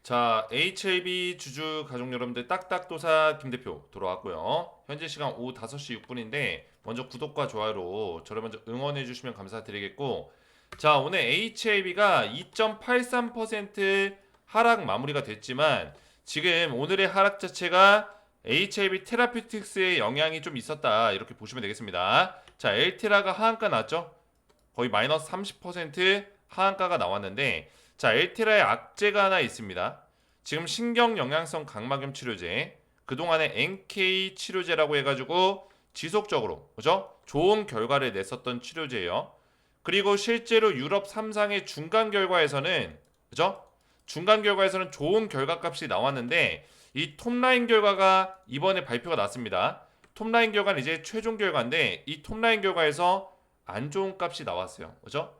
자, HAB 주주 가족 여러분들 딱딱도사 김 대표 돌아왔고요. 현재 시간 오후 5시 6분인데 먼저 구독과 좋아요로 저를 먼저 응원해 주시면 감사드리겠고, 자, 오늘 HAB가 2.83% 하락 마무리가 됐지만 지금 오늘의 하락 자체가 HAB 테라피틱스의 영향이 좀 있었다, 이렇게 보시면 되겠습니다. 자, 엘테라가 하한가 났죠? 거의 마이너스 30% 하한가가 나왔는데, 자, 엘테라의 악재가 하나 있습니다. 지금 신경영양성 각막염 치료제, 그동안에 NK 치료제라고 해가지고 지속적으로, 그죠? 좋은 결과를 냈었던 치료제예요. 그리고 실제로 유럽 3상의 중간 결과에서는, 그죠? 중간 결과에서는 좋은 결과값이 나왔는데, 이 톱라인 결과가 이번에 발표가 났습니다. 톱라인 결과는 이제 최종 결과인데, 이 톱라인 결과에서 안 좋은 값이 나왔어요. 그죠?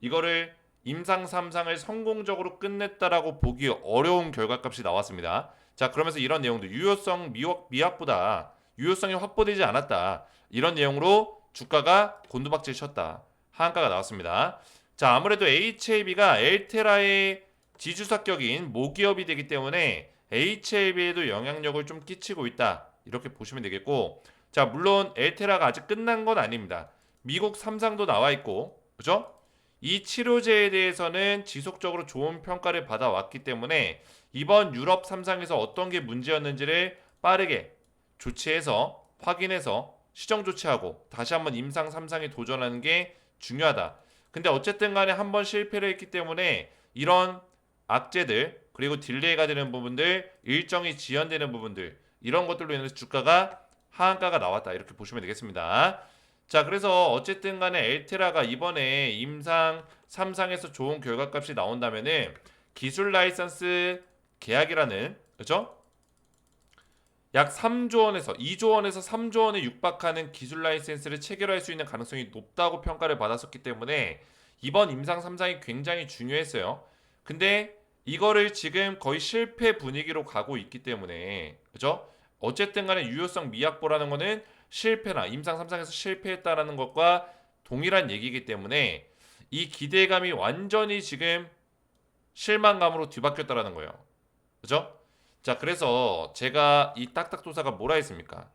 이거를 임상 3상을 성공적으로 끝냈다라고 보기 어려운 결과값이 나왔습니다. 자, 그러면서 이런 내용도 유효성 미약보다 유효성이 확보되지 않았다, 이런 내용으로 주가가 곤두박질 쳤다, 하한가가 나왔습니다. 자, 아무래도 HAB가 엘테라의 지주사격인 모기업이 되기 때문에 HAB에도 영향력을 좀 끼치고 있다, 이렇게 보시면 되겠고, 자, 물론 엘테라가 아직 끝난 건 아닙니다. 미국 3상도 나와 있고, 그죠? 이 치료제에 대해서는 지속적으로 좋은 평가를 받아왔기 때문에 이번 유럽 3상에서 어떤 게 문제였는지를 빠르게 조치해서 확인해서 시정 조치하고 다시 한번 임상 3상에 도전하는 게 중요하다. 근데 어쨌든 간에 한번 실패를 했기 때문에 이런 악재들, 그리고 딜레이가 되는 부분들, 일정이 지연되는 부분들, 이런 것들로 인해서 주가가 하한가가 나왔다, 이렇게 보시면 되겠습니다. 자, 그래서 어쨌든 간에 엘테라가 이번에 임상 3상에서 좋은 결과값이 나온다면은 기술 라이선스 계약이라는, 그죠? 약 3조 원에서 2조 원에서 3조 원에 육박하는 기술 라이센스를 체결할 수 있는 가능성이 높다고 평가를 받았었기 때문에 이번 임상 3상이 굉장히 중요했어요. 근데 이거를 지금 거의 실패 분위기로 가고 있기 때문에, 그죠? 어쨌든 간에 유효성 미약보라는 거는 실패나 임상 3상에서 실패했다라는 것과 동일한 얘기이기 때문에 이 기대감이 완전히 지금 실망감으로 뒤바뀌었다라는 거예요. 그죠? 자, 그래서 제가 이 딱딱도사가 뭐라 했습니까?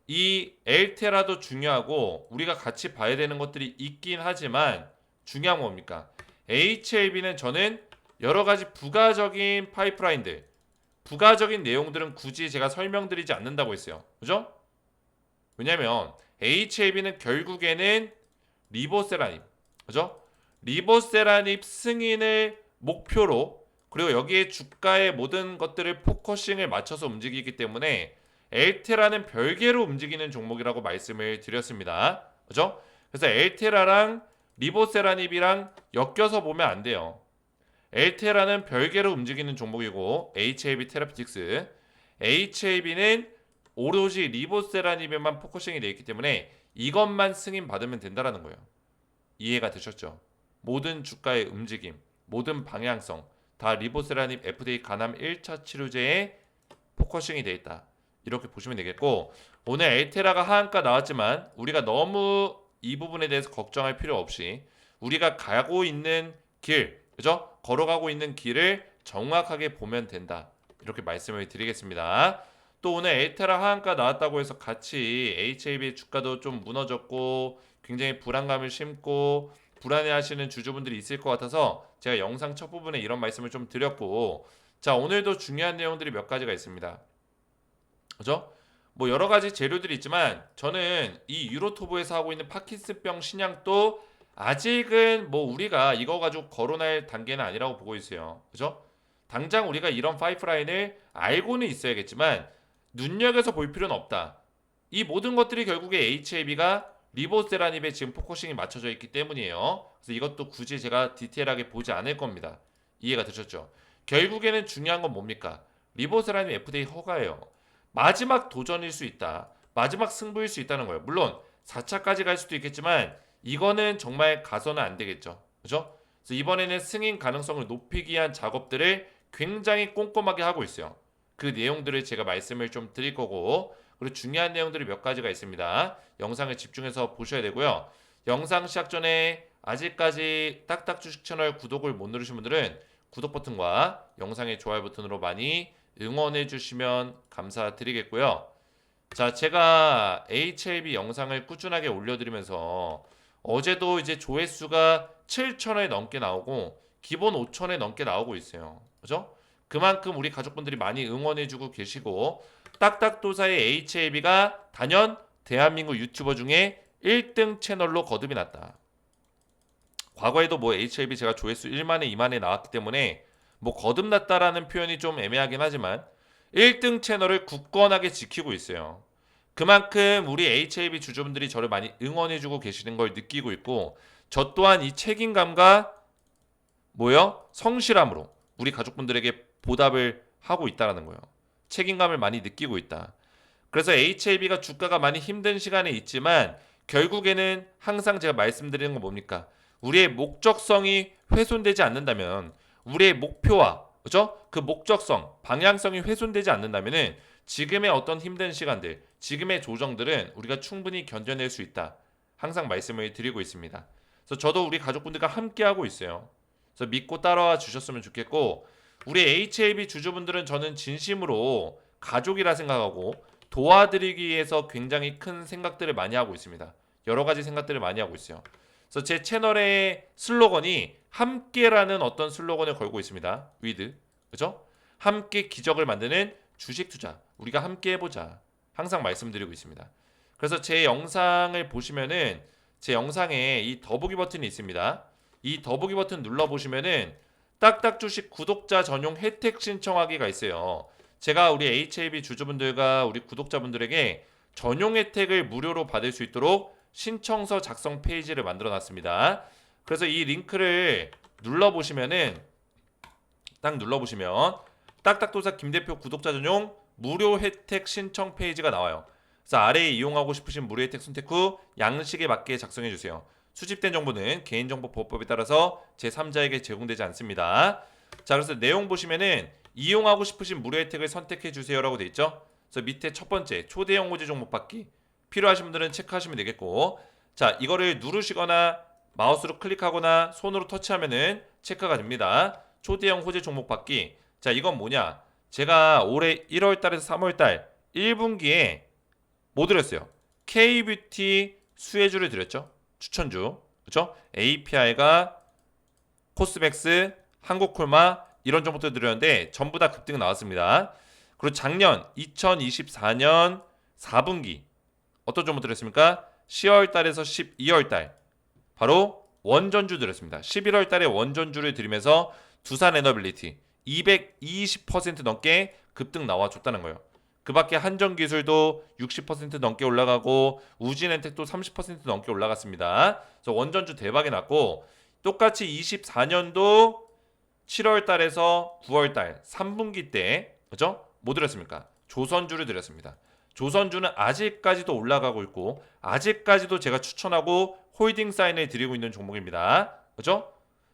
이 엘테라도 중요하고 우리가 같이 봐야 되는 것들이 있긴 하지만 중요한 건 뭡니까? HLB는 저는 여러 가지 부가적인 파이프라인들, 부가적인 내용들은 굳이 제가 설명드리지 않는다고 했어요. 그죠? 왜냐면 HLB는 결국에는 리보세라닙, 그죠? 리보세라닙 승인을 목표로, 그리고 여기에 주가의 모든 것들을 포커싱을 맞춰서 움직이기 때문에 엘테라는 별개로 움직이는 종목이라고 말씀을 드렸습니다. 그죠? 그래서 엘테라랑 리보세라닙이랑 엮여서 보면 안 돼요. 엘테라는 별개로 움직이는 종목이고 HAB 테라피틱스, HAB는 오로지 리보세라닙에만 포커싱이 되어 있기 때문에 이것만 승인 받으면 된다라는 거예요. 이해가 되셨죠? 모든 주가의 움직임, 모든 방향성 다 리보세라닙 FDA 간암 1차 치료제에 포커싱이 되어 있다, 이렇게 보시면 되겠고, 오늘 엘테라가 하한가 나왔지만 우리가 너무 이 부분에 대해서 걱정할 필요 없이 우리가 가고 있는 길, 그죠? 걸어가고 있는 길을 정확하게 보면 된다, 이렇게 말씀을 드리겠습니다. 또 오늘 엘테라 하한가 나왔다고 해서 같이 HAB의 주가도 좀 무너졌고 굉장히 불안감을 심고 불안해하시는 주주분들이 있을 것 같아서 제가 영상 첫 부분에 이런 말씀을 좀 드렸고, 자, 오늘도 중요한 내용들이 몇 가지가 있습니다. 그죠? 뭐 여러 가지 재료들이 있지만 저는 이 유로토브에서 하고 있는 파킨슨병 신약도 아직은 뭐 우리가 이거 가지고 거론할 단계는 아니라고 보고 있어요. 그죠? 당장 우리가 이런 파이프라인을 알고는 있어야겠지만 눈여겨서 볼 필요는 없다. 이 모든 것들이 결국에 HAB가 리보세라닙에 지금 포커싱이 맞춰져 있기 때문이에요. 그래서 이것도 굳이 제가 디테일하게 보지 않을 겁니다. 이해가 되셨죠? 결국에는 중요한 건 뭡니까? 리보세라닙 FDA 허가예요. 마지막 도전일 수 있다, 마지막 승부일 수 있다는 거예요. 물론 4차까지 갈 수도 있겠지만 이거는 정말 가서는 안 되겠죠. 그죠? 그래서 이번에는 승인 가능성을 높이기 위한 작업들을 굉장히 꼼꼼하게 하고 있어요. 그 내용들을 제가 말씀을 좀 드릴 거고, 그리고 중요한 내용들이 몇 가지가 있습니다. 영상을 집중해서 보셔야 되고요. 영상 시작 전에 아직까지 딱딱 주식 채널 구독을 못 누르신 분들은 구독 버튼과 영상의 좋아요 버튼으로 많이 응원해 주시면 감사드리겠고요. 자, 제가 HLB 영상을 꾸준하게 올려드리면서 어제도 이제 조회수가 7,000회 넘게 나오고 기본 5,000회 넘게 나오고 있어요. 그죠? 그만큼 우리 가족분들이 많이 응원해주고 계시고 딱딱도사의 HLB가 단연 대한민국 유튜버 중에 1등 채널로 거듭이 났다. 과거에도 뭐 HLB 제가 조회수 1만회, 2만회 나왔기 때문에 뭐 거듭났다라는 표현이 좀 애매하긴 하지만 1등 채널을 굳건하게 지키고 있어요. 그만큼 우리 HLB 주주분들이 저를 많이 응원해주고 계시는 걸 느끼고 있고 저 또한 이 책임감과 성실함으로 우리 가족분들에게 보답을 하고 있다는 거예요. 책임감을 많이 느끼고 있다. 그래서 HLB가 주가가 많이 힘든 시간에 있지만 결국에는 항상 제가 말씀드리는 건 뭡니까? 우리의 목적성이 훼손되지 않는다면 우리의 목표와 그죠? 그 목적성, 방향성이 훼손되지 않는다면은 지금의 어떤 힘든 시간들, 지금의 조정들은 우리가 충분히 견뎌낼 수 있다. 항상 말씀을 드리고 있습니다. 그래서 저도 우리 가족분들과 함께하고 있어요. 그래서 믿고 따라와 주셨으면 좋겠고 우리 HLB 주주분들은 저는 진심으로 가족이라 생각하고 도와드리기 위해서 굉장히 큰 생각들을 많이 하고 있습니다. 여러 가지 생각들을 많이 하고 있어요. 그래서 제 채널의 슬로건이 함께라는 어떤 슬로건을 걸고 있습니다. 위드. 그죠? 함께 기적을 만드는 주식 투자. 우리가 함께 해보자. 항상 말씀드리고 있습니다. 그래서 제 영상을 보시면은 제 영상에 이 더보기 버튼이 있습니다. 이 더보기 버튼 눌러보시면은 딱딱 주식 구독자 전용 혜택 신청하기가 있어요. 제가 우리 HLB 주주분들과 우리 구독자분들에게 전용 혜택을 무료로 받을 수 있도록 신청서 작성 페이지를 만들어 놨습니다. 그래서 이 링크를 눌러보시면은 딱 눌러보시면 딱딱도사 김대표 구독자 전용 무료 혜택 신청 페이지가 나와요. 그래서 아래에 이용하고 싶으신 무료 혜택 선택 후 양식에 맞게 작성해 주세요. 수집된 정보는 개인정보보호법에 따라서 제3자에게 제공되지 않습니다. 자, 그래서 내용 보시면은 이용하고 싶으신 무료 혜택을 선택해 주세요라고 돼 있죠. 그래서 밑에 첫 번째 초대형 호재 종목 받기 필요하신 분들은 체크하시면 되겠고, 자, 이거를 누르시거나 마우스로 클릭하거나 손으로 터치하면은 체크가 됩니다. 초대형 호재 종목 받기. 자, 이건 뭐냐? 제가 올해 1월 달에서 3월 달 1분기에 뭐 드렸어요? K뷰티 수혜주를 드렸죠. 추천주. 그렇죠? API가 코스맥스, 한국콜마 이런 정보들 드렸는데 전부 다 급등 나왔습니다. 그리고 작년 2024년 4분기 어떤 정보 드렸습니까? 10월 달에서 12월 달 바로 원전주 드렸습니다. 11월 달에 원전주를 드리면서 두산 에너빌리티 220% 넘게 급등 나와줬다는 거예요. 그 밖에 한전기술도 60% 넘게 올라가고 우진엔텍도 30% 넘게 올라갔습니다. 그래서 원전주 대박이 났고 똑같이 24년도 7월 달에서 9월 달 3분기 때 그죠? 뭐 드렸습니까? 조선주를 드렸습니다. 조선주는 아직까지도 올라가고 있고 아직까지도 제가 추천하고 홀딩 사인을 드리고 있는 종목입니다. 그죠?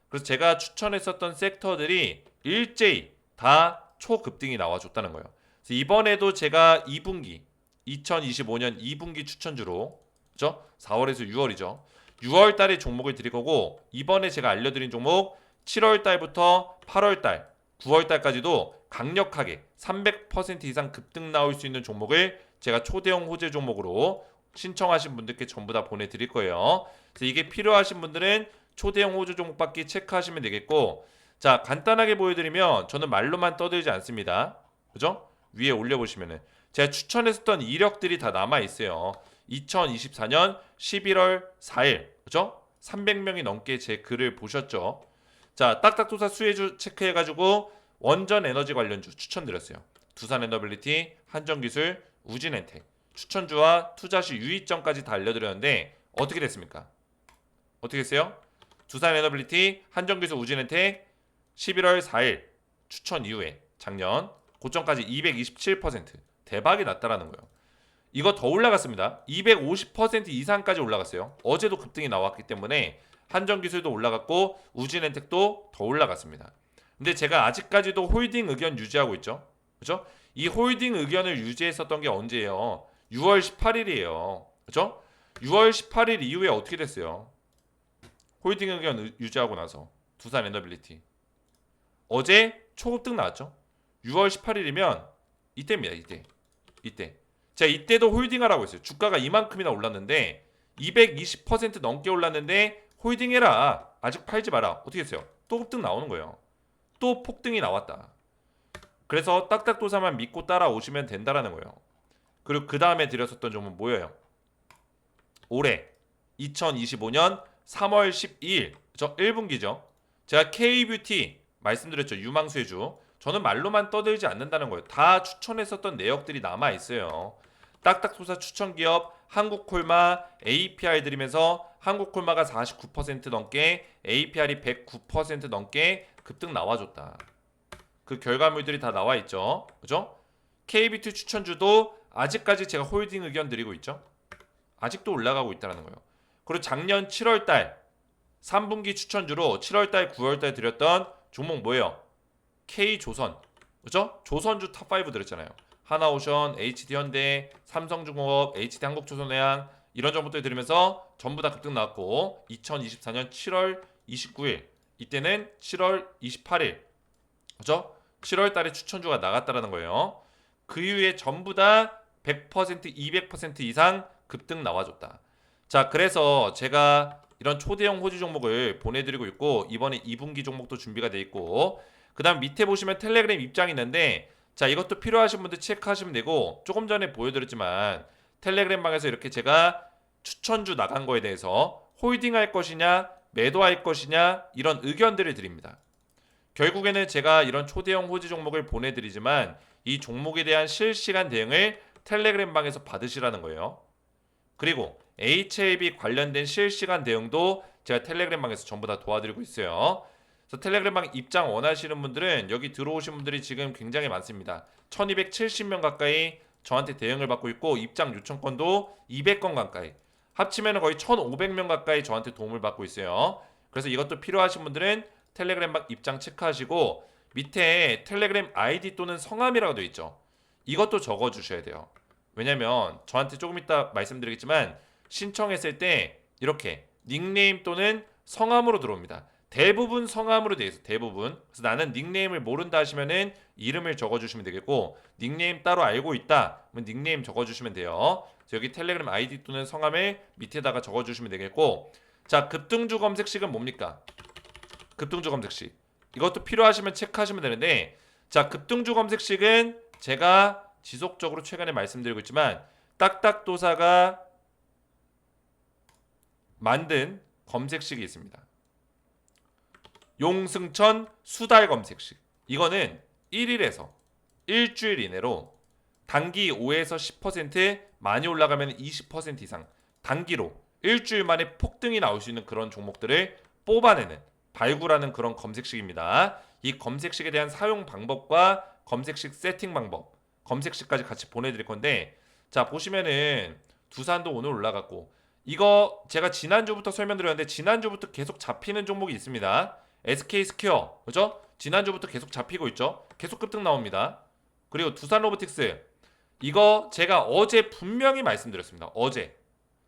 그래서 제가 추천했었던 섹터들이 일제히 다 초급등이 나와줬다는 거예요. 그래서 이번에도 제가 2분기 2025년 2분기 추천주로 그죠? 4월에서 6월이죠. 6월 달에 종목을 드릴 거고 이번에 제가 알려드린 종목 7월 달부터 8월 달, 9월 달까지도 강력하게 300% 이상 급등 나올 수 있는 종목을 제가 초대형 호재 종목으로 신청하신 분들께 전부 다 보내드릴 거예요. 그래서 이게 필요하신 분들은 초대형 호재 종목 받기 체크하시면 되겠고, 자, 간단하게 보여드리면 저는 말로만 떠들지 않습니다. 그죠? 위에 올려보시면은 제가 추천했었던 이력들이 다 남아있어요. 2024년 11월 4일 그죠? 300명이 넘게 제 글을 보셨죠. 자, 딱딱도사 수혜주 체크해가지고 원전 에너지 관련주 추천드렸어요. 두산 에너빌리티, 한전기술, 우진엔텍 추천주와 투자 시 유의점까지 다 알려드렸는데 어떻게 됐습니까? 어떻게 했어요? 두산 에너빌리티, 한전기술, 우진엔텍 11월 4일 추천 이후에 작년 고점까지 227% 대박이 났다라는 거예요. 이거 더 올라갔습니다. 250% 이상까지 올라갔어요. 어제도 급등이 나왔기 때문에 한전기술도 올라갔고 우진엔텍도 더 올라갔습니다. 근데 제가 아직까지도 홀딩 의견 유지하고 있죠. 그죠? 이 홀딩 의견을 유지했었던 게 언제예요? 6월 18일이에요. 그죠? 6월 18일 이후에 어떻게 됐어요? 홀딩 의견 유지하고 나서 두산 에너빌리티 어제 초급등 나왔죠. 6월 18일이면 이때입니다. 이때. 제가 이때도 홀딩하라고 했어요. 주가가 이만큼이나 올랐는데 220% 넘게 올랐는데 홀딩해라. 아직 팔지 마라. 어떻게 했어요? 또 급등 나오는 거예요. 또 폭등이 나왔다. 그래서 딱딱도사만 믿고 따라오시면 된다라는 거예요. 그리고 그 다음에 드렸었던 종목은 뭐예요? 올해 2025년 3월 12일 저 1분기죠. 제가 K뷰티 말씀드렸죠. 유망수의 주. 저는 말로만 떠들지 않는다는 거예요. 다 추천했었던 내역들이 남아 있어요. 딱딱소사 추천 기업 한국콜마 APR 들이면서 한국콜마가 49% 넘게 APR이 109% 넘게 급등 나와줬다. 그 결과물들이 다 나와 있죠. 그죠? KBT 추천주도 아직까지 제가 홀딩 의견 드리고 있죠. 아직도 올라가고 있다는 거예요. 그리고 작년 7월달 3분기 추천주로 7월달 9월달 드렸던 종목 뭐예요? K조선. 그죠? 조선주 탑5 드렸잖아요. 하나오션, HD현대, 삼성중공업, HD한국조선해양 이런 종목들 들으면서 전부 다 급등 나왔고 2024년 7월 29일 이때는 7월 28일 그죠? 7월 달에 추천주가 나갔다라는 거예요. 그 이후에 전부 다 100%, 200% 이상 급등 나와줬다. 자, 그래서 제가 이런 초대형 호주 종목을 보내드리고 있고 이번에 2분기 종목도 준비가 돼 있고 그 다음 밑에 보시면 텔레그램 입장이 있는데 자, 이것도 필요하신 분들 체크하시면 되고 조금 전에 보여드렸지만 텔레그램 방에서 이렇게 제가 추천주 나간 거에 대해서 홀딩할 것이냐 매도할 것이냐 이런 의견들을 드립니다. 결국에는 제가 이런 초대형 호지 종목을 보내드리지만 이 종목에 대한 실시간 대응을 텔레그램 방에서 받으시라는 거예요. 그리고 HLB 관련된 실시간 대응도 제가 텔레그램 방에서 전부 다 도와드리고 있어요. 그래서 텔레그램 방 입장 원하시는 분들은 여기 들어오신 분들이 지금 굉장히 많습니다. 1270명 가까이 저한테 대응을 받고 있고 입장 요청건도 200건 가까이 합치면 거의 1500명 가까이 저한테 도움을 받고 있어요. 그래서 이것도 필요하신 분들은 텔레그램 방 입장 체크하시고 밑에 텔레그램 아이디 또는 성함이라고 되어 있죠. 이것도 적어주셔야 돼요. 왜냐면 저한테 조금 이따 말씀드리겠지만 신청했을 때 이렇게 닉네임 또는 성함으로 들어옵니다. 대부분 성함으로 되어 있어요. 대부분. 그래서 나는 닉네임을 모른다 하시면은 이름을 적어주시면 되겠고 닉네임 따로 알고 있다. 그러면 닉네임 적어주시면 돼요. 그래서 여기 텔레그램 아이디 또는 성함을 밑에다가 적어주시면 되겠고 자 급등주 검색식은 뭡니까? 급등주 검색식. 이것도 필요하시면 체크하시면 되는데 자 급등주 검색식은 제가 지속적으로 최근에 말씀드리고 있지만 딱딱도사가 만든 검색식이 있습니다. 용승천 수달 검색식. 이거는 1일에서 일주일 이내로 단기 5에서 10% 많이 올라가면 20% 이상 단기로 일주일 만에 폭등이 나올 수 있는 그런 종목들을 뽑아내는 발굴하는 그런 검색식입니다. 이 검색식에 대한 사용 방법과 검색식 세팅 방법 검색식까지 같이 보내드릴 건데 자 보시면은 두산도 오늘 올라갔고 이거 제가 지난주부터 설명드렸는데 지난주부터 계속 잡히는 종목이 있습니다. SK스퀘어 그죠? 지난주부터 계속 잡히고 있죠. 계속 급등 나옵니다. 그리고 두산로보틱스 이거 제가 어제 분명히 말씀드렸습니다. 어제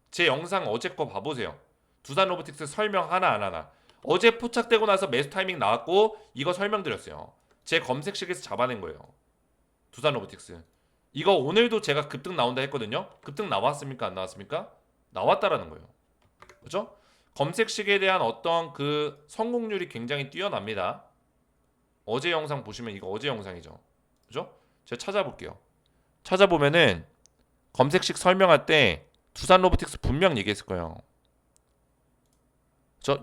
제 영상 어제 거 봐보세요. 두산로보틱스 설명 하나 안 하나 어제 포착되고 나서 매수 타이밍 나왔고 이거 설명드렸어요. 제 검색식에서 잡아낸 거예요. 두산로보틱스 이거 오늘도 제가 급등 나온다 했거든요. 급등 나왔습니까? 안 나왔습니까? 나왔다라는 거예요. 그죠? 검색식에 대한 어떤 그 성공률이 굉장히 뛰어납니다. 어제 영상 보시면 이거 어제 영상이죠. 그죠? 제가 찾아볼게요. 찾아보면은 검색식 설명할 때 두산로보틱스 분명 얘기했을 거예요.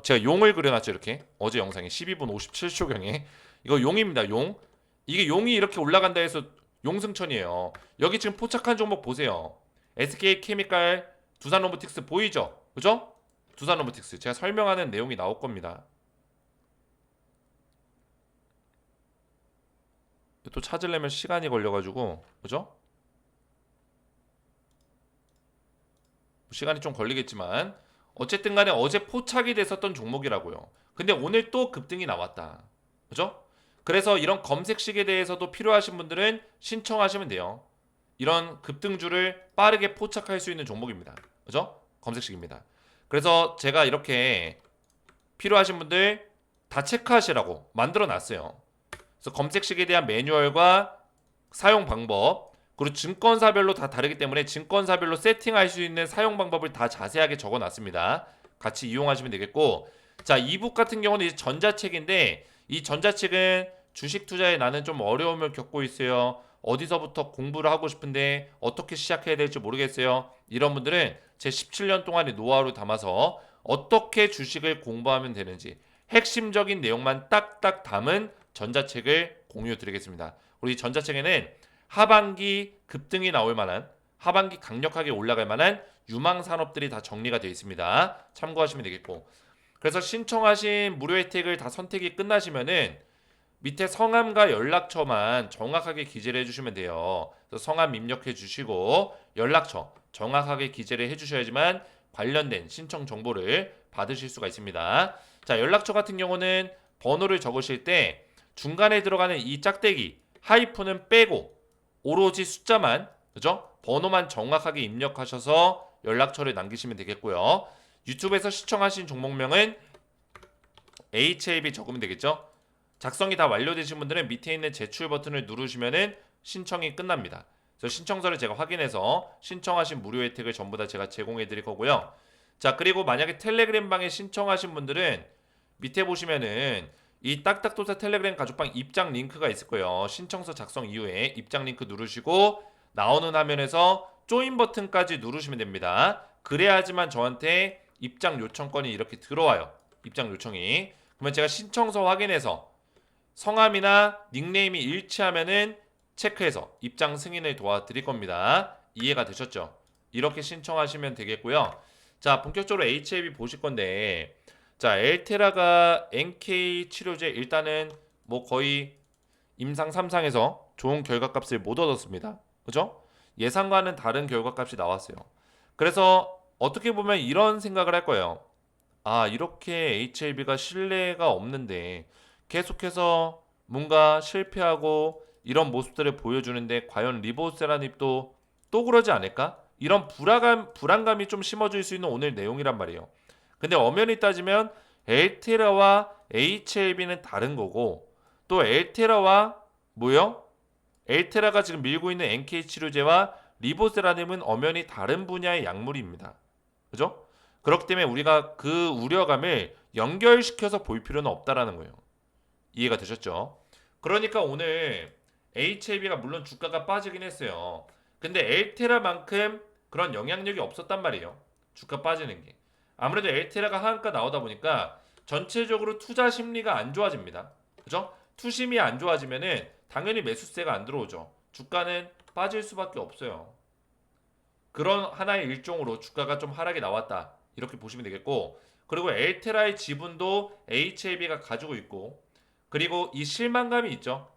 제가 용을 그려놨죠 이렇게 어제 영상에 12분 57초경에 이거 용입니다. 용 이게 용이 이렇게 올라간다 해서 용승천이에요. 여기 지금 포착한 종목 보세요. SK케미칼 두산로보틱스 보이죠? 그죠? 두산로보틱스 제가 설명하는 내용이 나올 겁니다. 또 찾으려면 시간이 걸려가지고 그죠? 시간이 좀 걸리겠지만 어쨌든 간에 어제 포착이 됐었던 종목이라고요. 근데 오늘 또 급등이 나왔다. 그죠? 그래서 이런 검색식에 대해서도 필요하신 분들은 신청하시면 돼요. 이런 급등주를 빠르게 포착할 수 있는 종목입니다. 그죠? 검색식입니다. 그래서 제가 이렇게 필요하신 분들 다 체크하시라고 만들어 놨어요. 그래서 검색식에 대한 매뉴얼과 사용 방법, 그리고 증권사별로 다 다르기 때문에 증권사별로 세팅할 수 있는 사용 방법을 다 자세하게 적어놨습니다. 같이 이용하시면 되겠고, 자, 이북 같은 경우는 이제 전자책인데 이 전자책은 주식 투자에 나는 좀 어려움을 겪고 있어요. 어디서부터 공부를 하고 싶은데 어떻게 시작해야 될지 모르겠어요. 이런 분들은 제 17년 동안의 노하우를 담아서 어떻게 주식을 공부하면 되는지 핵심적인 내용만 딱딱 담은 전자책을 공유 드리겠습니다. 우리 전자책에는 하반기 급등이 나올 만한, 하반기 강력하게 올라갈 만한 유망 산업들이 다 정리가 되어 있습니다. 참고하시면 되겠고, 그래서 신청하신 무료 혜택을 다 선택이 끝나시면은 밑에 성함과 연락처만 정확하게 기재를 해주시면 돼요. 그래서 성함 입력해 주시고 연락처 정확하게 기재를 해주셔야지만 관련된 신청 정보를 받으실 수가 있습니다. 자, 연락처 같은 경우는 번호를 적으실 때 중간에 들어가는 이 짝대기 하이픈은 빼고 오로지 숫자만, 그죠? 번호만 정확하게 입력하셔서 연락처를 남기시면 되겠고요. 유튜브에서 시청하신 종목명은 HAB 적으면 되겠죠? 작성이 다 완료되신 분들은 밑에 있는 제출 버튼을 누르시면은 신청이 끝납니다. 그래서 신청서를 제가 확인해서 신청하신 무료 혜택을 전부 다 제가 제공해 드릴 거고요. 자, 그리고 만약에 텔레그램 방에 신청하신 분들은 밑에 보시면은 이 딱딱도사 텔레그램 가족방 입장 링크가 있을 거예요. 신청서 작성 이후에 입장 링크 누르시고 나오는 화면에서 조인 버튼까지 누르시면 됩니다. 그래야지만 저한테 입장 요청권이 이렇게 들어와요. 입장 요청이. 그러면 제가 신청서 확인해서 성함이나 닉네임이 일치하면은 체크해서 입장 승인을 도와드릴 겁니다. 이해가 되셨죠? 이렇게 신청하시면 되겠고요. 자, 본격적으로 HAB 보실 건데, 자, 엘테라가 NK 치료제 일단은 뭐 거의 임상 3상에서 좋은 결과값을 못 얻었습니다. 그죠? 예상과는 다른 결과값이 나왔어요. 그래서 어떻게 보면 이런 생각을 할 거예요. 아, 이렇게 HLB가 신뢰가 없는데 계속해서 뭔가 실패하고 이런 모습들을 보여주는데 과연 리보세라닙도 또 그러지 않을까? 이런 불안감이 좀 심어질 수 있는 오늘 내용이란 말이에요. 근데 엄연히 따지면 엘테라와 HLB는 다른 거고 또 엘테라와 뭐요? 엘테라가 지금 밀고 있는 NK 치료제와 리보세라님은 엄연히 다른 분야의 약물입니다. 그죠? 그렇기 때문에 우리가 그 우려감을 연결시켜서 볼 필요는 없다라는 거예요. 이해가 되셨죠? 그러니까 오늘 HAB가 물론 주가가 빠지긴 했어요. 근데 엘테라만큼 그런 영향력이 없었단 말이에요. 주가 빠지는 게. 아무래도 엘테라가 하한가 나오다 보니까 전체적으로 투자 심리가 안 좋아집니다. 그죠? 투심이 안 좋아지면은 당연히 매수세가 안 들어오죠. 주가는 빠질 수밖에 없어요. 그런 하나의 일종으로 주가가 좀 하락이 나왔다. 이렇게 보시면 되겠고, 그리고 엘테라의 지분도 HAB가 가지고 있고, 그리고 이 실망감이 있죠.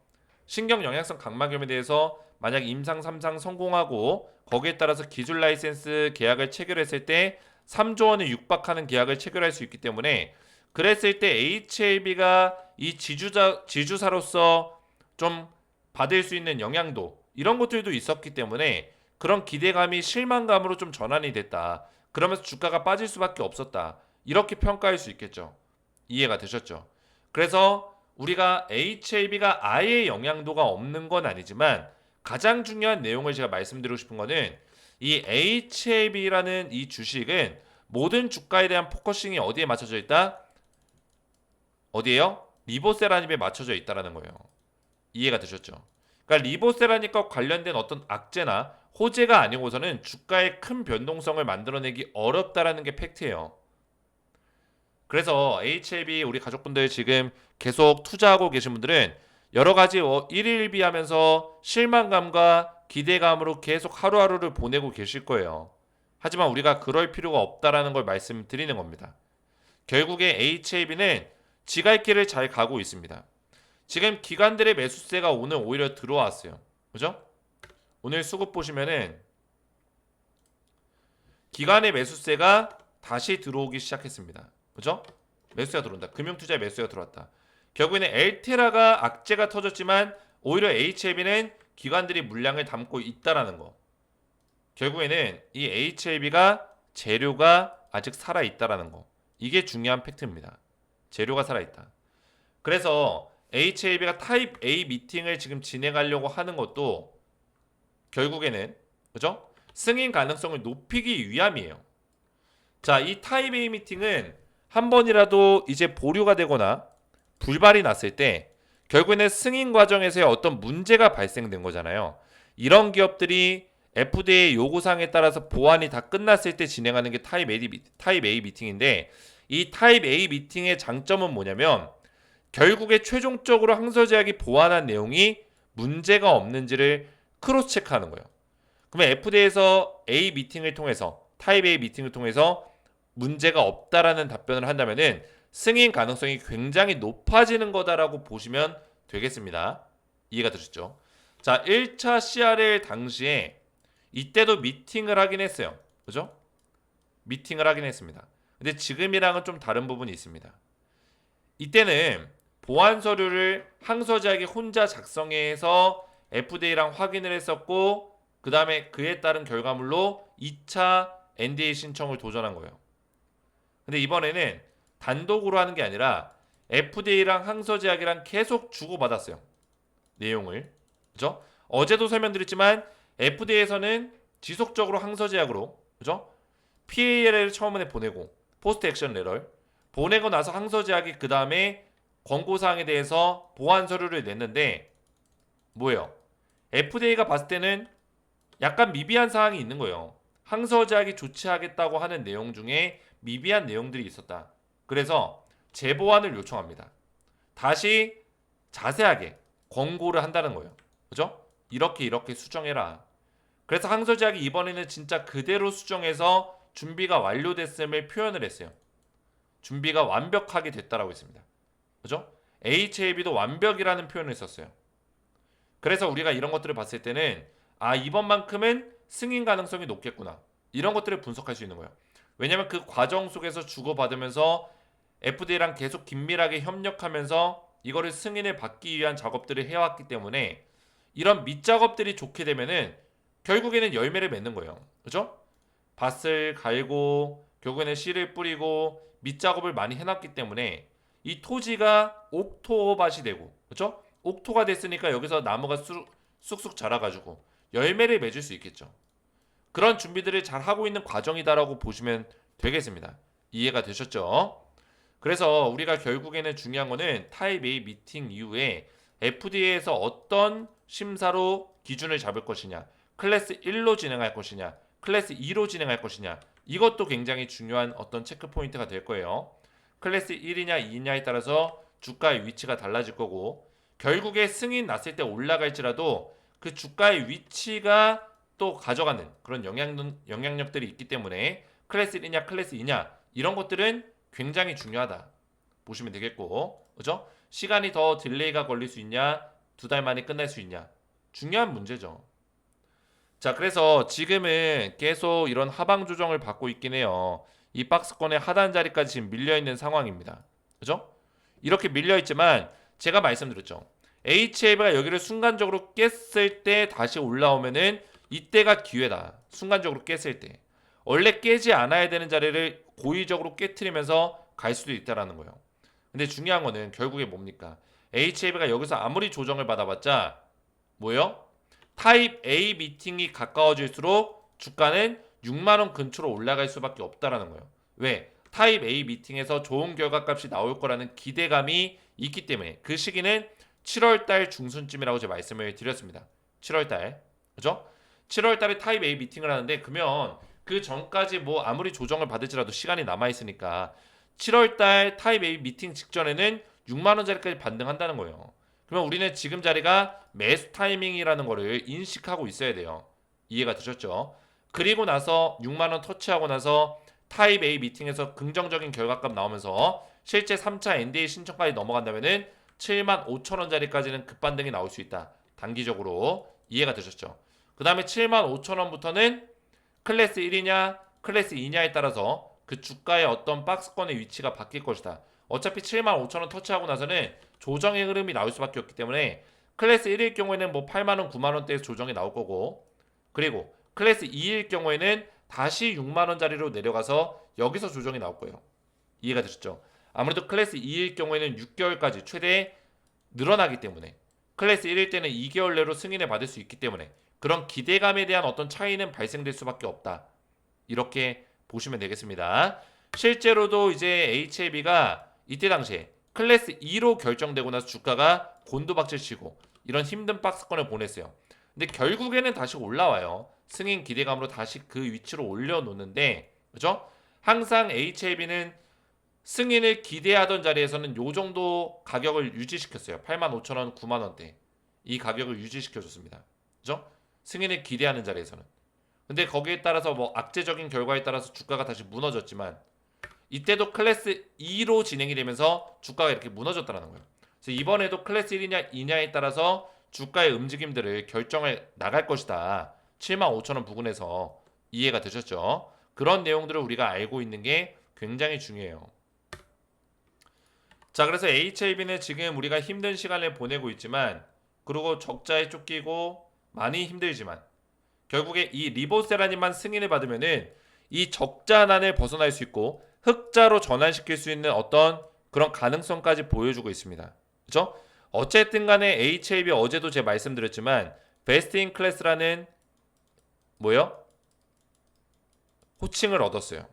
신경 영양성 각막염에 대해서 만약 임상 3상 성공하고 거기에 따라서 기술 라이센스 계약을 체결했을 때 3조 원을 육박하는 계약을 체결할 수 있기 때문에 그랬을 때 HAB가 이 지주사로서 좀 받을 수 있는 영향도 이런 것들도 있었기 때문에 그런 기대감이 실망감으로 좀 전환이 됐다. 그러면서 주가가 빠질 수밖에 없었다. 이렇게 평가할 수 있겠죠. 이해가 되셨죠? 그래서 우리가 HAB가 아예 영향도가 없는 건 아니지만 가장 중요한 내용을 제가 말씀드리고 싶은 거는 이 HAB라는 이 주식은 모든 주가에 대한 포커싱이 어디에 맞춰져 있다? 어디에요? 리보세라닙에 맞춰져 있다라는 거예요. 이해가 되셨죠? 그러니까 리보세라닙과 관련된 어떤 악재나 호재가 아니고서는 주가의 큰 변동성을 만들어내기 어렵다라는 게 팩트예요. 그래서 HLB 우리 가족분들 지금 계속 투자하고 계신 분들은 여러 가지 일일비 하면서 실망감과 기대감으로 계속 하루하루를 보내고 계실 거예요. 하지만 우리가 그럴 필요가 없다라는 걸 말씀드리는 겁니다. 결국에 HLB는 지갈 길을 잘 가고 있습니다. 지금 기관들의 매수세가 오늘 오히려 들어왔어요. 그죠? 오늘 수급 보시면은 기관의 매수세가 다시 들어오기 시작했습니다. 그죠? 매수가 들어온다. 금융투자의 매수가 들어왔다. 결국에는 엘테라가 악재가 터졌지만 오히려 HLB는 기관들이 물량을 담고 있다라는 거. 결국에는 이 HLB가 재료가 아직 살아있다라는 거. 이게 중요한 팩트입니다. 재료가 살아있다. 그래서 HAB가 타입 A 미팅을 지금 진행하려고 하는 것도 결국에는 그죠? 승인 가능성을 높이기 위함이에요. 자, 이 타입 A 미팅은 한 번이라도 이제 보류가 되거나 불발이 났을 때 결국에는 승인 과정에서의 어떤 문제가 발생된 거잖아요. 이런 기업들이 FDA 요구사항에 따라서 보완이 다 끝났을 때 진행하는 게 타입 A 미팅인데, 이 타입 A 미팅의 장점은 뭐냐면 결국에 최종적으로 항서제약이 보완한 내용이 문제가 없는지를 크로스 체크하는 거예요. 그러면 FDA에서 A 미팅을 통해서 타입 A 미팅을 통해서 문제가 없다라는 답변을 한다면은 승인 가능성이 굉장히 높아지는 거다라고 보시면 되겠습니다. 이해가 되셨죠? 자, 1차 CRL 당시에 이때도 미팅을 하긴 했어요. 그죠? 미팅을 하긴 했습니다. 근데 지금이랑은 좀 다른 부분이 있습니다. 이때는 보안 서류를 항서제약이 혼자 작성해서 FDA랑 확인을 했었고, 그 다음에 그에 따른 결과물로 2차 NDA 신청을 도전한 거예요. 근데 이번에는 단독으로 하는 게 아니라 FDA랑 항서제약이랑 계속 주고받았어요. 내용을. 그죠? 어제도 설명드렸지만 FDA에서는 지속적으로 항서제약으로, 그죠? PAL을 처음에 보내고 포스트 액션 레터를 보내고 나서 항서제약이 그 다음에 권고사항에 대해서 보완 서류를 냈는데 뭐예요? FDA가 봤을 때는 약간 미비한 사항이 있는 거예요. 항서제약이 조치하겠다고 하는 내용 중에 미비한 내용들이 있었다. 그래서 재보완을 요청합니다. 다시 자세하게 권고를 한다는 거예요. 그죠? 이렇게 수정해라. 그래서 항서제약이 이번에는 진짜 그대로 수정해서 준비가 완료됐음을 표현을 했어요. 준비가 완벽하게 됐다라고 했습니다. 그죠? HAB도 완벽이라는 표현을 썼어요. 그래서 우리가 이런 것들을 봤을 때는 이번만큼은 승인 가능성이 높겠구나. 이런 것들을 분석할 수 있는 거예요. 왜냐면 그 과정 속에서 주고받으면서 FDA랑 계속 긴밀하게 협력하면서 이거를 승인을 받기 위한 작업들을 해왔기 때문에 이런 밑작업들이 좋게 되면은 결국에는 열매를 맺는 거예요. 그죠? 밭을 갈고 결국에는 씨를 뿌리고 밑작업을 많이 해놨기 때문에 이 토지가 옥토밭이 되고, 그죠? 옥토가 됐으니까 여기서 나무가 쑥쑥 자라가지고 열매를 맺을 수 있겠죠. 그런 준비들을 잘 하고 있는 과정이다라고 보시면 되겠습니다. 이해가 되셨죠? 그래서 우리가 결국에는 중요한 거는 타입 A 미팅 이후에 FDA에서 어떤 심사로 기준을 잡을 것이냐, 클래스 1로 진행할 것이냐, 클래스 2로 진행할 것이냐, 이것도 굉장히 중요한 어떤 체크 포인트가 될 거예요. 클래스 1이냐 2냐에 따라서 주가의 위치가 달라질 거고, 결국에 승인 났을 때 올라갈지라도 그 주가의 위치가 또 가져가는 그런 영향력들이 있기 때문에 클래스 1이냐 클래스 2냐 이런 것들은 굉장히 중요하다 보시면 되겠고, 그죠? 시간이 더 딜레이가 걸릴 수 있냐, 2달 만에 끝날 수 있냐, 중요한 문제죠. 자, 그래서 지금은 계속 이런 하방 조정을 받고 있긴 해요. 이 박스권의 하단 자리까지 지금 밀려 있는 상황입니다. 그죠? 이렇게 밀려 있지만 제가 말씀드렸죠. HAB가 여기를 순간적으로 깼을 때 다시 올라오면은 이때가 기회다. 순간적으로 깼을 때. 원래 깨지 않아야 되는 자리를 고의적으로 깨트리면서 갈 수도 있다라는 거예요. 근데 중요한 거는 결국에 뭡니까? HAB가 여기서 아무리 조정을 받아봤자 뭐예요? 타입 A 미팅이 가까워질수록 주가는 6만원 근처로 올라갈 수밖에 없다라는 거예요. 왜? 타입 A 미팅에서 좋은 결과값이 나올 거라는 기대감이 있기 때문에 그 시기는 7월달 중순쯤이라고 제가 말씀을 드렸습니다. 7월달. 그죠? 7월달에 타입 A 미팅을 하는데 그러면 그 전까지 뭐 아무리 조정을 받을지라도 시간이 남아있으니까 7월달 타입 A 미팅 직전에는 6만원짜리까지 반등한다는 거예요. 그러면 우리는 지금 자리가 매수 타이밍이라는 거를 인식하고 있어야 돼요. 이해가 되셨죠? 그리고 나서 6만원 터치하고 나서 타입 A 미팅에서 긍정적인 결과값 나오면서 실제 3차 NDA 신청까지 넘어간다면은 7만 5천원짜리까지는 급반등이 나올 수 있다. 단기적으로 이해가 되셨죠? 그 다음에 7만 5천원부터는 클래스 1이냐 클래스 2냐에 따라서 그 주가의 어떤 박스권의 위치가 바뀔 것이다. 어차피 7만 5천원 터치하고 나서는 조정의 흐름이 나올 수밖에 없기 때문에 클래스 1일 경우에는 뭐 8만원 9만원대에서 조정이 나올 거고, 그리고 클래스 2일 경우에는 다시 6만원짜리로 내려가서 여기서 조정이 나올 거예요. 이해가 되셨죠? 아무래도 클래스 2일 경우에는 6개월까지 최대 늘어나기 때문에 클래스 1일 때는 2개월 내로 승인을 받을 수 있기 때문에 그런 기대감에 대한 어떤 차이는 발생될 수밖에 없다. 이렇게 보시면 되겠습니다. 실제로도 이제 HLB가 이때 당시에 클래스 2로 결정되고 나서 주가가 곤두박질치고 이런 힘든 박스권을 보냈어요. 근데 결국에는 다시 올라와요. 승인 기대감으로 다시 그 위치로 올려놓는데, 그죠? 항상 HLB는 승인을 기대하던 자리에서는 요 정도 가격을 유지시켰어요. 85,000원, 9만원대. 이 가격을 유지시켜줬습니다. 그죠? 승인을 기대하는 자리에서는. 근데 거기에 따라서 뭐 악재적인 결과에 따라서 주가가 다시 무너졌지만 이때도 클래스 2로 진행이 되면서 주가가 이렇게 무너졌다는 거예요. 그래서 이번에도 클래스 1이냐 2냐에 따라서 주가의 움직임들을 결정해 나갈 것이다. 75,000원 부근에서 이해가 되셨죠? 그런 내용들을 우리가 알고 있는 게 굉장히 중요해요. 자, 그래서 HLB는 지금 우리가 힘든 시간을 보내고 있지만 그리고 적자에 쫓기고 많이 힘들지만 결국에 이 리보세라님만 승인을 받으면은 이 적자난을 벗어날 수 있고 흑자로 전환시킬 수 있는 어떤 그런 가능성까지 보여주고 있습니다. 그죠? 어쨌든 간에 HLB 어제도 제가 말씀드렸지만 베스트 인 클래스라는 뭐요? 호칭을 얻었어요.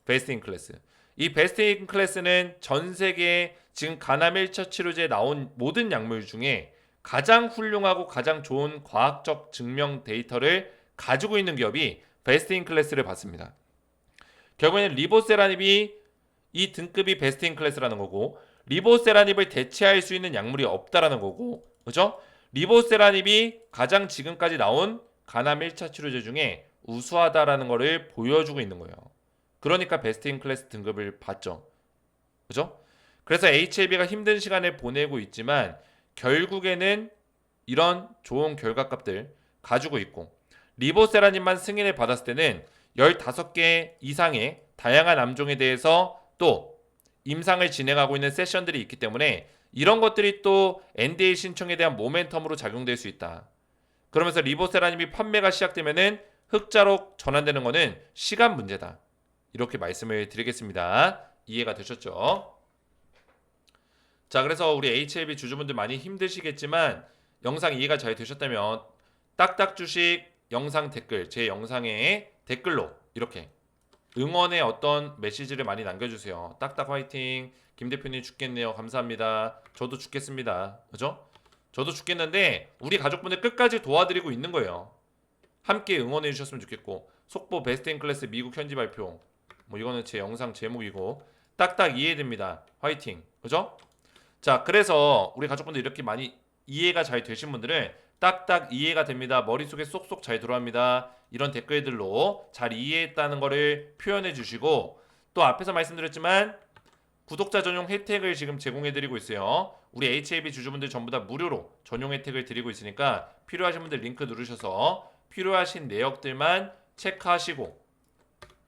베스트 인 클래스. 이 베스트 인 클래스는 전 세계에 지금 간암 1차 치료제에 나온 모든 약물 중에 가장 훌륭하고 가장 좋은 과학적 증명 데이터를 가지고 있는 기업이 베스트 인 클래스를 받습니다. 결국에는 리보세라닙이 이 등급이 베스트 인 클래스라는 거고 리보세라닙을 대체할 수 있는 약물이 없다라는 거고, 그죠? 리보세라닙이 가장 지금까지 나온 간암 1차 치료제 중에 우수하다라는 거를 보여주고 있는 거예요. 그러니까 베스트 인 클래스 등급을 받죠. 그죠? 그래서 HLB가 힘든 시간을 보내고 있지만 결국에는 이런 좋은 결과값들 가지고 있고 리보세라님만 승인을 받았을 때는 15개 이상의 다양한 암종에 대해서 또 임상을 진행하고 있는 세션들이 있기 때문에 이런 것들이 또 NDA 신청에 대한 모멘텀으로 작용될 수 있다. 그러면서 리보세라님이 판매가 시작되면은 흑자로 전환되는 것은 시간 문제다. 이렇게 말씀을 드리겠습니다. 이해가 되셨죠? 자, 그래서 우리 HLB 주주분들 많이 힘드시겠지만 영상 이해가 잘 되셨다면 딱딱 주식 영상 댓글, 제 영상에 댓글로 이렇게 응원의 어떤 메시지를 많이 남겨주세요. 딱딱 화이팅, 김 대표님 죽겠네요. 감사합니다. 저도 죽겠습니다. 그죠? 저도 죽겠는데 우리 가족분들 끝까지 도와드리고 있는 거예요. 함께 응원해 주셨으면 좋겠고 속보 베스트 인 클래스 미국 현지 발표 뭐 이거는 제 영상 제목이고 딱딱 이해됩니다. 화이팅. 그죠? 자, 그래서 우리 가족분들 이렇게 많이 이해가 잘 되신 분들은 딱딱 이해가 됩니다. 머릿속에 쏙쏙 잘 들어갑니다. 이런 댓글들로 잘 이해했다는 거를 표현해 주시고 또 앞에서 말씀드렸지만 구독자 전용 혜택을 지금 제공해 드리고 있어요. 우리 HLB 주주분들 전부 다 무료로 전용 혜택을 드리고 있으니까 필요하신 분들 링크 누르셔서 필요하신 내역들만 체크하시고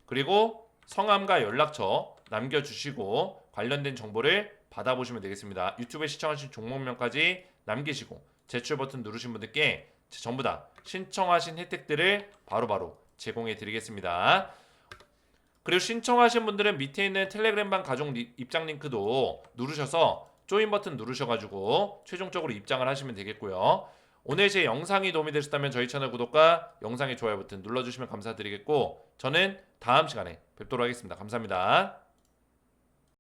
그리고 성함과 연락처 남겨주시고 관련된 정보를 받아보시면 되겠습니다. 유튜브에 시청하신 종목명까지 남기시고 제출 버튼 누르신 분들께 전부 다 신청하신 혜택들을 바로바로 제공해 드리겠습니다. 그리고 신청하신 분들은 밑에 있는 텔레그램방 가족 입장 링크도 누르셔서 조인 버튼 누르셔가지고 최종적으로 입장을 하시면 되겠고요. 오늘 제 영상이 도움이 되셨다면 저희 채널 구독과 영상의 좋아요 버튼 눌러주시면 감사드리겠고 저는 다음 시간에 뵙도록 하겠습니다. 감사합니다.